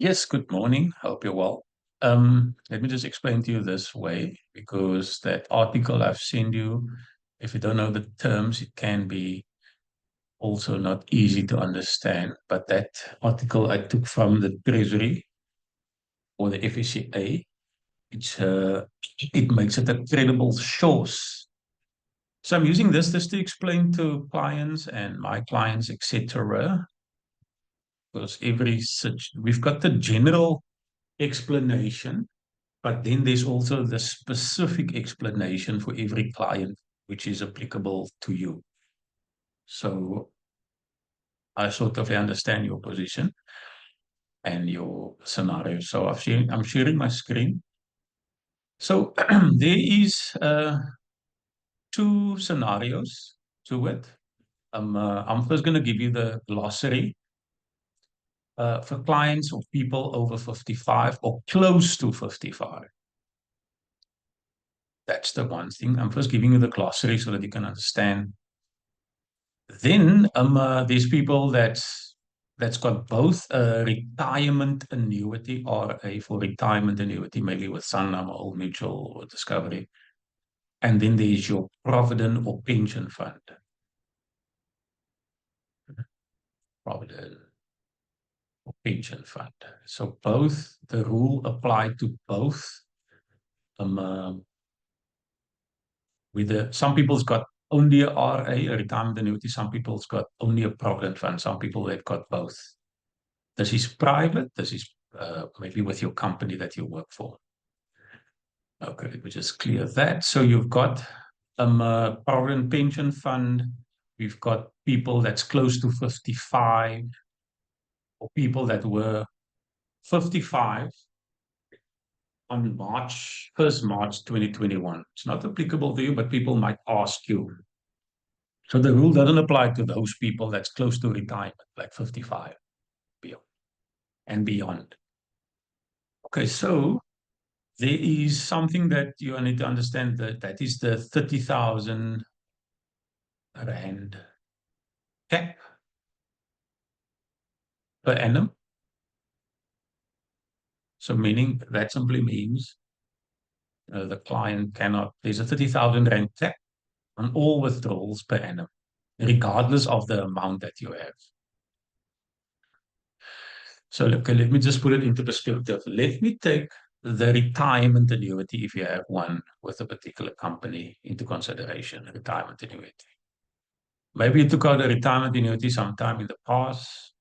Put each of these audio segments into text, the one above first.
Yes, good morning. Hope you're well. Let me just explain to you this way because that article I've sent you, if you don't know the terms, it can be also not easy to understand. But that article I took from the Treasury or the FSCA, it's, it makes it a credible source. So I'm using this just to explain to clients and my clients, etc. Because every such we've got the general explanation. But then there's also the specific explanation for every client, which is applicable to you. So I sort of understand your position and your scenario. So I'm sharing my screen. So there is two scenarios to it. I'm first going to give you the glossary for clients or people over 55 or close to 55. That's the one thing. I'm first giving you the glossary so that you can understand. Then there's people that's got both a retirement annuity or a for retirement annuity, maybe with Sanlam or Old Mutual or Discovery. And then there's your provident or pension fund. Provident or pension fund. So both the rule apply to both. Some people's got only a RA, a retirement annuity. Some people's got only a provident fund. Some people they've got both. This is private. This is maybe with your company that you work for. Okay, let me just clear that. So you've got a provident pension fund. We've got people that's close to 55 or people that were 55 on first March 2021. It's not applicable to you, but people might ask you. So the rule doesn't apply to those people that's close to retirement, like 55 and beyond. Okay, so there is something that you need to understand that is the 30,000 rand cap per annum. So meaning that simply means the client cannot, there's a 30,000 rand cap on all withdrawals per annum, regardless of the amount that you have. So okay, let me just put it into perspective. Let me take the retirement annuity, if you have one with a particular company, into consideration, retirement annuity. Maybe you took out a retirement annuity sometime in the past.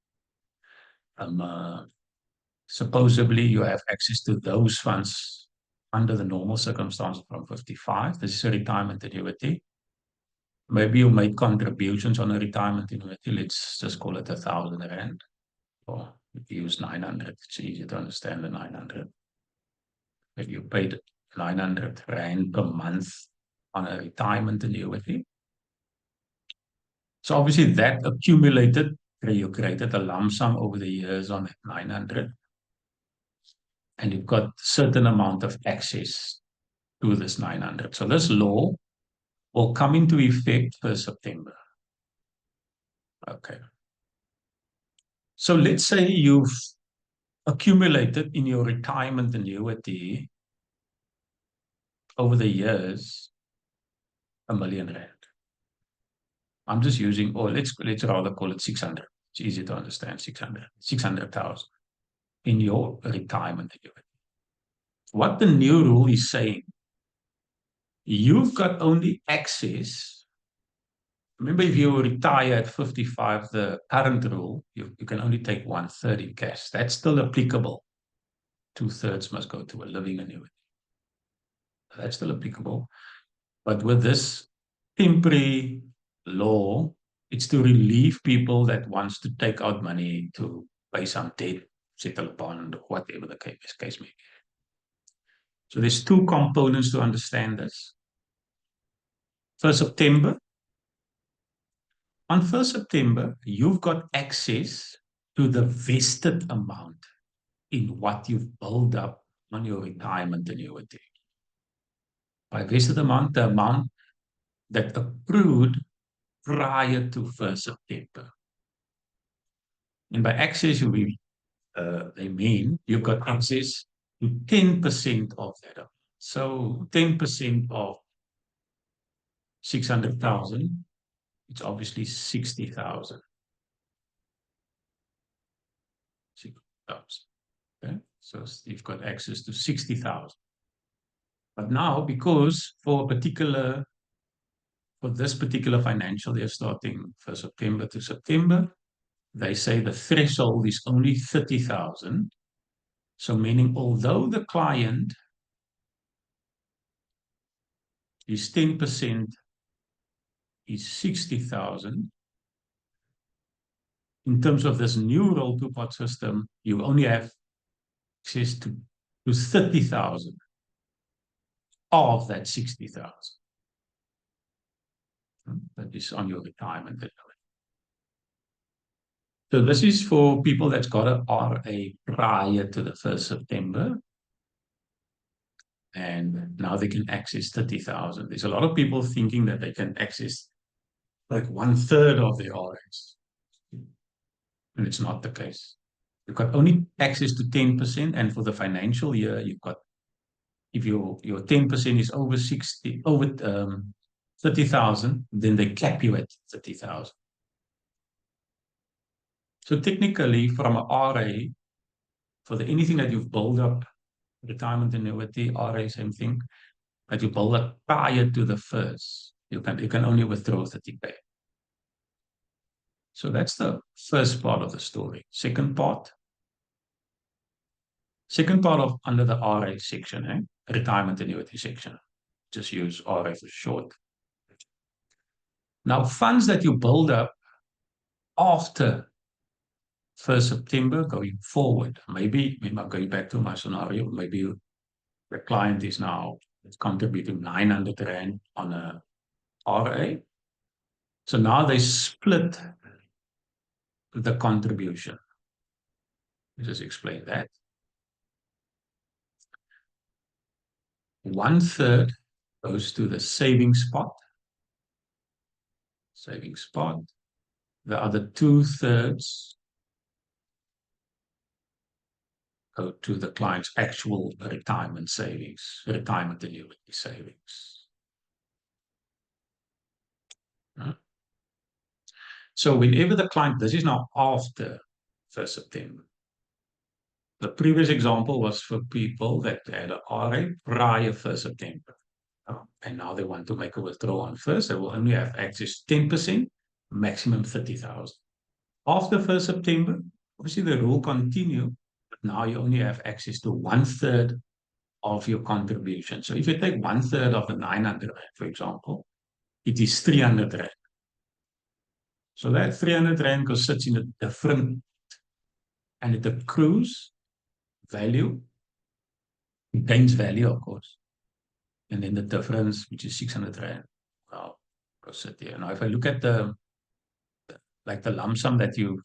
Supposedly, you have access to those funds under the normal circumstances from 55. This is a retirement annuity. Maybe you made contributions on a retirement annuity. Let's just call it 1,000 rand. Or if you use 900, it's easy to understand the 900. If you paid 900 rand per month on a retirement annuity. So obviously that accumulated, you created a lump sum over the years on that 900. And you've got a certain amount of access to this 900. So this law will come into effect 1st September. Okay. So let's say you've accumulated in your retirement annuity over the years R1 million. I'm just using, or let's rather call it 600. It's easy to understand, 600,000 in your retirement annuity. What the new rule is saying, you've got only access. Remember, if you retire at 55, the current rule, you can only take 1/3 in cash. That's still applicable. 2/3 must go to a living annuity. That's still applicable. But with this temporary law, it's to relieve people that wants to take out money to pay some debt, settle a bond, or whatever the case may be. So there's two components to understand this. 1st September. On 1st September, you've got access to the vested amount in what you've built up on your retirement annuity. By vested amount, the amount that accrued prior to 1st September. And by access, they mean you've got access to 10% of that. So 10% of 600,000, it's obviously 60,000. 60,000. Okay? So you've got access to 60,000. But now, because for this particular financial year starting 1st September to September, they say the threshold is only 30,000. So meaning although the client is 10% is 60,000, in terms of this new roll two-part system, you only have access to 30,000 of that 60,000. That is on your retirement annuity. So this is for people that's got an RA prior to the 1st September. And now they can access 30,000. There's a lot of people thinking that they can access like 1/3 of their RAs. And it's not the case. You've got only access to 10%. And for the financial year, you've got, if your 10% is over 30,000, then they cap you at 30,000. So technically, from an RA, for anything that you've built up, retirement annuity, RA, same thing, that you build up prior to the first, you can only withdraw 30K. So that's the first part of the story. Second part of under the RA section, retirement annuity section. Just use RA for short. Now, funds that you build up after 1st September going forward, maybe I'm going back to my scenario, maybe the client is now contributing 900 Rand on a RA. So now they split the contribution. Let me just explain that. 1/3 goes to the savings pot. The other 2/3 go to the client's actual retirement savings, retirement annuity savings. So whenever the client, this is now after 1st September. The previous example was for people that had an RA prior 1st September. And now they want to make a withdrawal on 1st, they will only have access to 10%, maximum 30,000. After 1st September, obviously the rule continue, but now you only have access to 1/3 of your contribution. So if you take 1/3 of the 900 Rand, for example, it is 300 Rand. So that 300 Rand goes sits in a different, and it accrues value, it gains value, of course. And then the difference, which is 600 Rand, well, goes sit here. Now, if I look at the lump sum that you,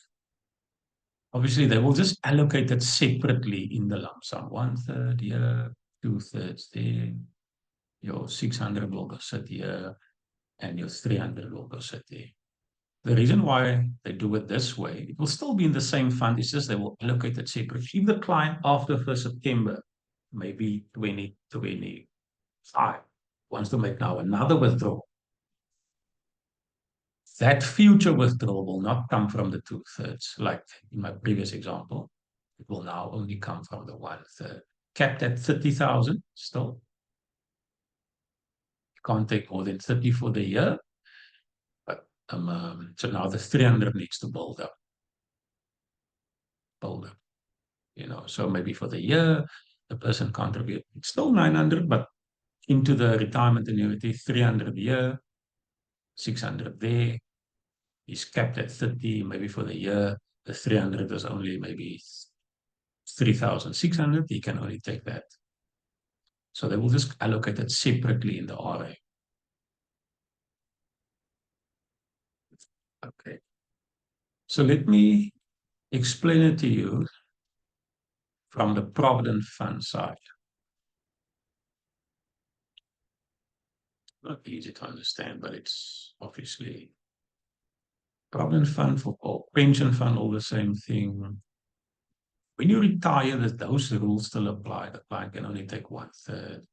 obviously they will just allocate it separately in the lump sum. 1/3 here, 2/3 there. Your 600 will go sit here, and your 300 will go sit there. The reason why they do it this way, it will still be in the same fund, it's just they will allocate it separately. If the client after 1st September, maybe 2025, wants to make now another withdrawal, that future withdrawal will not come from the 2/3, like in my previous example. It will now only come from the 1/3. Capped at 30,000 still. You can't take more than 30 for the year. But so now the 300 needs to build up. So maybe for the year, the person contributes still 900, but into the retirement annuity, 300 a year, 600 there, is capped at 30, maybe for the year, the 300 is only maybe 3,600, he can only take that. So they will just allocate it separately in the RA. Okay. So let me explain it to you from the Provident Fund side. Not easy to understand, but it's obviously Provident Fund for all, pension fund, all the same thing. When you retire, those rules still apply. The client can only take one third.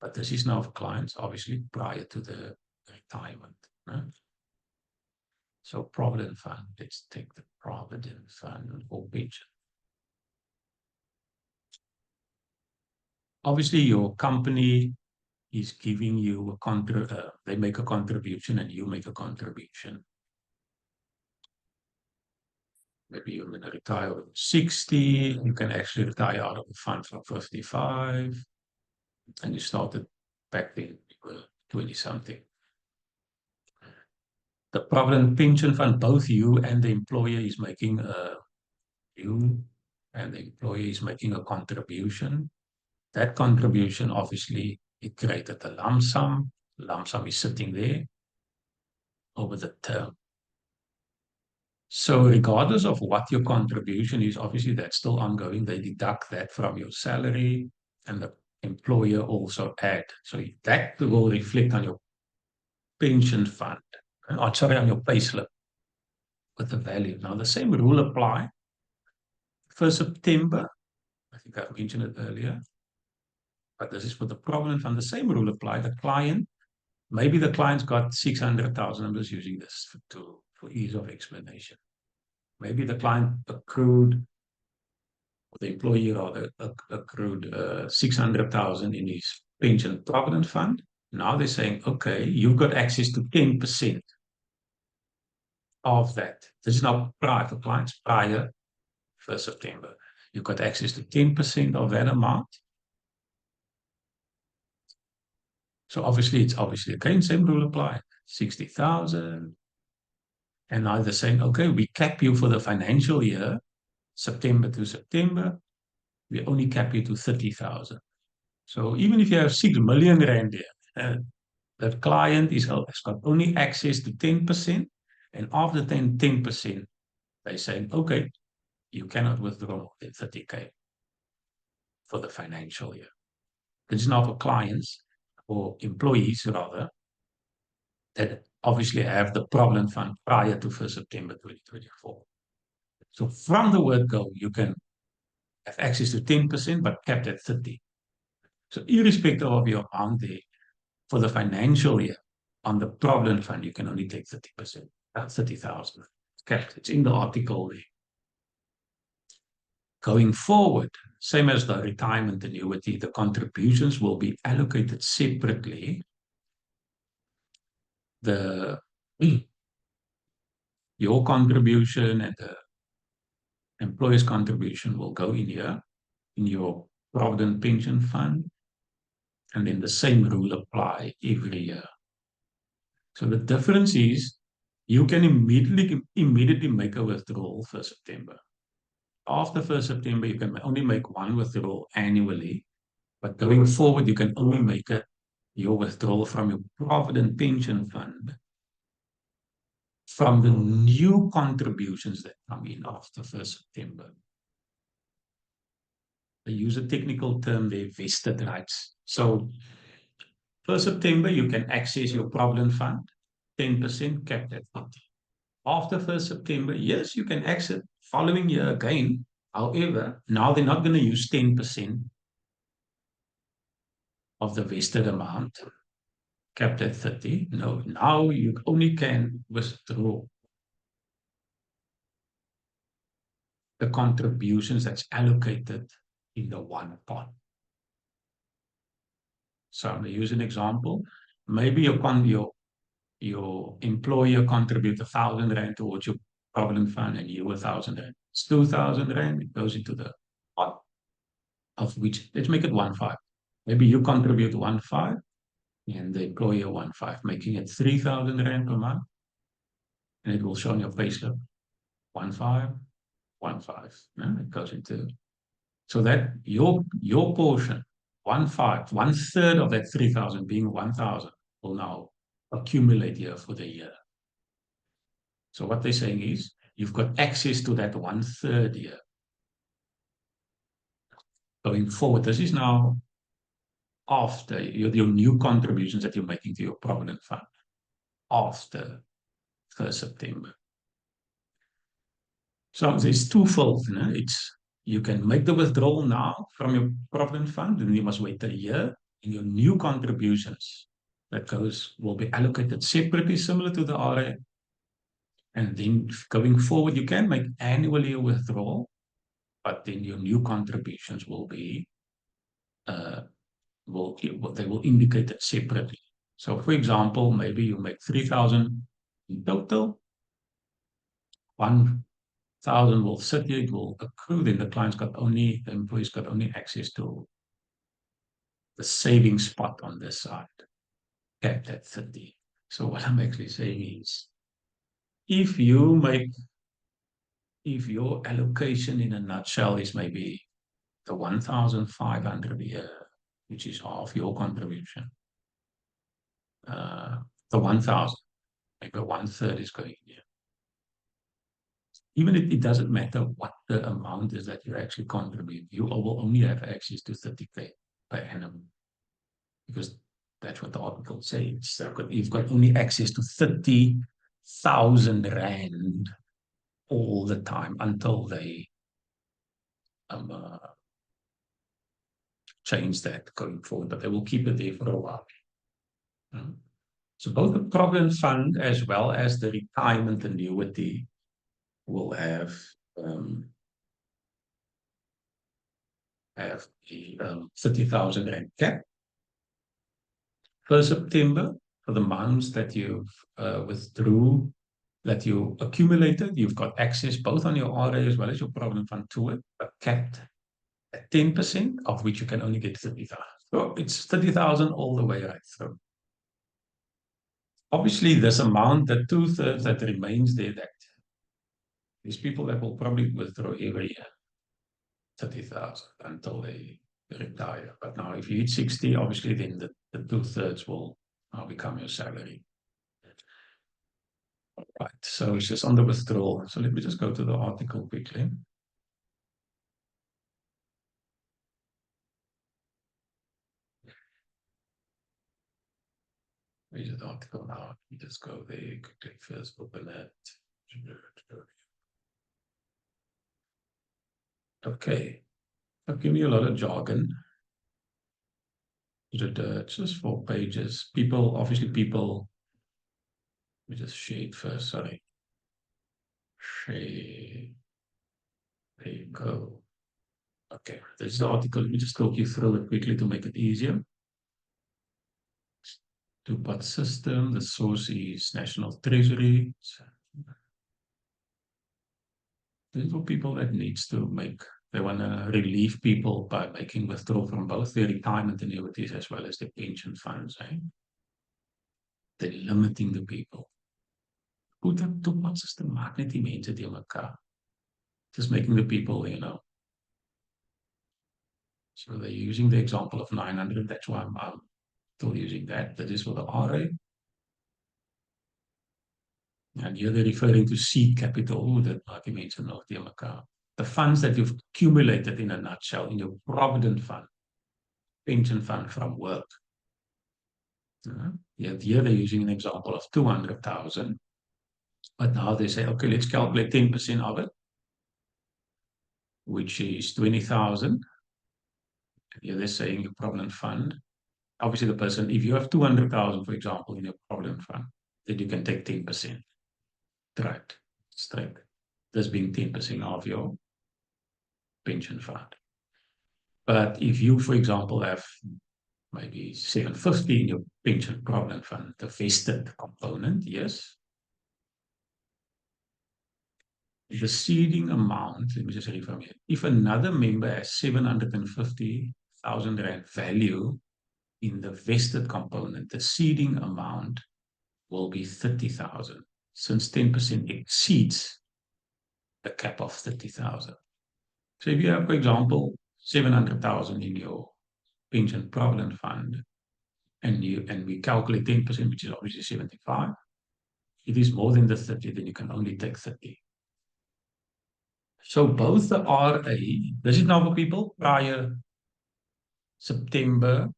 But this is now for clients, obviously, prior to the retirement. Right? So Provident Fund, let's take the Provident Fund or pension. Obviously, your company is giving you they make a contribution and you make a contribution. Maybe you're going to retire at 60, you can actually retire out of the fund from 55, and you started back then, you were 20 something. The Provident Pension Fund, both you and the employer is making you and the employee is making a contribution. That contribution, obviously, it created a lump sum. Lump sum is sitting there over the term. So regardless of what your contribution is, obviously that's still ongoing. They deduct that from your salary and the employer also add. So that will reflect on your pension fund, sorry, on your payslip with the value. Now the same rule apply. 1st September, I think I've mentioned it earlier, but this is for the Provident Fund. The same rule apply. The client, maybe the client's got 600,000. I'm just using this for ease of explanation. Maybe the client accrued, or the employee rather, accrued 600,000 in his pension provident fund. Now they're saying, okay, you've got access to 10% of that. This is now prior for clients prior 1st September. You've got access to 10% of that amount. So obviously, it's obviously again, same rule apply, 60,000. And now they're saying, okay, we cap you for the financial year, September to September, we only cap you to 30,000. So even if you have 6 million rand there, the client has got only access to 10%. And after 10%, they're saying, okay, you cannot withdraw more than 30K for the financial year. This is now for clients or employees rather, that obviously have the Provident Fund prior to 1st September 2024. So from the word go, you can have access to 10%, but capped at 30. So irrespective of your amount there, for the financial year, on the Provident Fund, you can only take 30%. That's 30,000. It's capped. It's in the article there. Going forward, same as the retirement annuity, the contributions will be allocated separately. Your contribution and the employer's contribution will go in here, in your Provident Pension Fund, and then the same rule apply every year. So the difference is you can immediately make a withdrawal for September. After 1st September, you can only make one withdrawal annually, but going forward, you can only make your withdrawal from your Provident Pension Fund from the new contributions that come in after 1st September. They use a technical term there, vested rights. So 1st September, you can access your Provident Fund, 10% capped at 40. After 1st September, yes, you can exit following year again. However, now they're not going to use 10% of the vested amount, capped at 30. No, now you only can withdraw the contributions that's allocated in the one pot. So I'm going to use an example. Maybe your employer contributes 1,000 rand towards your Provident Fund and you 1,000 rand. It's 2,000 rand. It goes into the pot, of which, let's make it 1,500. Maybe you contribute 1,500 and the employer 1,500, making it 3,000 rand per month. And it will show on your payslip 1,500, 1,500. It goes into, so that your portion, 1,500, one third of that 3,000 being 1,000 will now accumulate here for the year. So what they're saying is you've got access to that 1/3 year. Going forward, this is now after your new contributions that you're making to your Provident Fund after 1st September. So there's twofold. It's you can make the withdrawal now from your provident fund, and you must wait a year. And your new contributions that goes will be allocated separately, similar to the RA. And then going forward, you can make annually a withdrawal, but then your new contributions will be uh, they will indicate it separately. So, for example, maybe you make 3,000 in total. 1,000 will sit here, it will accrue. Then the employee's got only access to the savings pot on this side, capped at 30. So what I'm actually saying is, if you make, if your allocation in a nutshell is maybe the 1,500 a year, which is half your contribution, uh, the 1,000, maybe one third is going here. Even if it doesn't matter what the amount is that you actually contribute, you will only have access to 30K per annum, because that's what the article says. So you've got only access to 30,000 Rand all the time until they um, uh, change that going forward, but they will keep it there for a while. So both the provident fund as well as the retirement annuity will have the 30,000 Rand cap. 1st September, for the months that you've withdrew, that you accumulated, you've got access both on your RA as well as your provident fund to it, but capped at 10%, of which you can only get 30,000. So it's 30,000 all the way right through. Obviously, this amount, the 2/3 that remains there, that these people that will probably withdraw every year, 30,000 until they retire. But now, if you hit 60, obviously, then the 2/3 will now become your salary. Right. So it's just on the withdrawal. So let me just go to the article quickly. Where's the article now? Let me just go there quickly. First, open it. Okay. I've given you a lot of jargon. It's just 4 pages. Obviously people, let me just share it first, sorry. Share. There you go. Okay, this is the article. Let me just talk you through it quickly to make it easier. Two-part system. The source is National Treasury. This is for people that needs to make, they want to relieve people by making withdrawal from both their retirement annuities as well as their pension funds. They're limiting the people. Hoe dat two-part system maak net die mense die mekaar. Just making the people, So they're using the example of 900. That's why I'm still using that. That is for the RA. And here they're referring to seed capital, that maak die mense nog die mekaar. The funds that you've accumulated in a nutshell in your provident fund, pension fund from work. Yet here they're using an example of 200,000. But now they say, okay, let's calculate 10% of it, which is 20,000. Here they're saying your provident fund. Obviously, the person, if you have 200,000, for example, in your provident fund, then you can take 10%. Right, straight. This being 10% of your pension fund. But if you, for example, have maybe 750 in your pension provident fund, the vested component, yes. The seeding amount, let me just read from here. If another member has 750,000 Rand value in the vested component, the seeding amount will be 30,000, since 10% exceeds the cap of 30,000. So if you have, for example, 700,000 in your pension provident fund, and we calculate 10%, which is obviously 75, if it is more than the 30, then you can only take 30. So both the RA, this is now for people prior September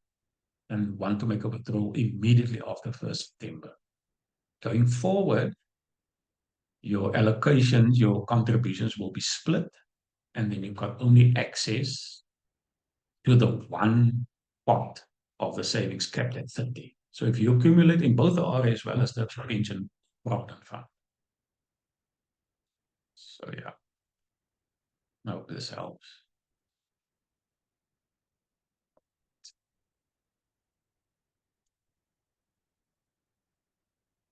and want to make a withdrawal immediately after 1st September. Going forward, your allocations, your contributions will be split. and then you've got only access to the one pot of the savings capped at 30. So if you accumulate in both the RA as well as the pension provident fund. So yeah, I hope this helps.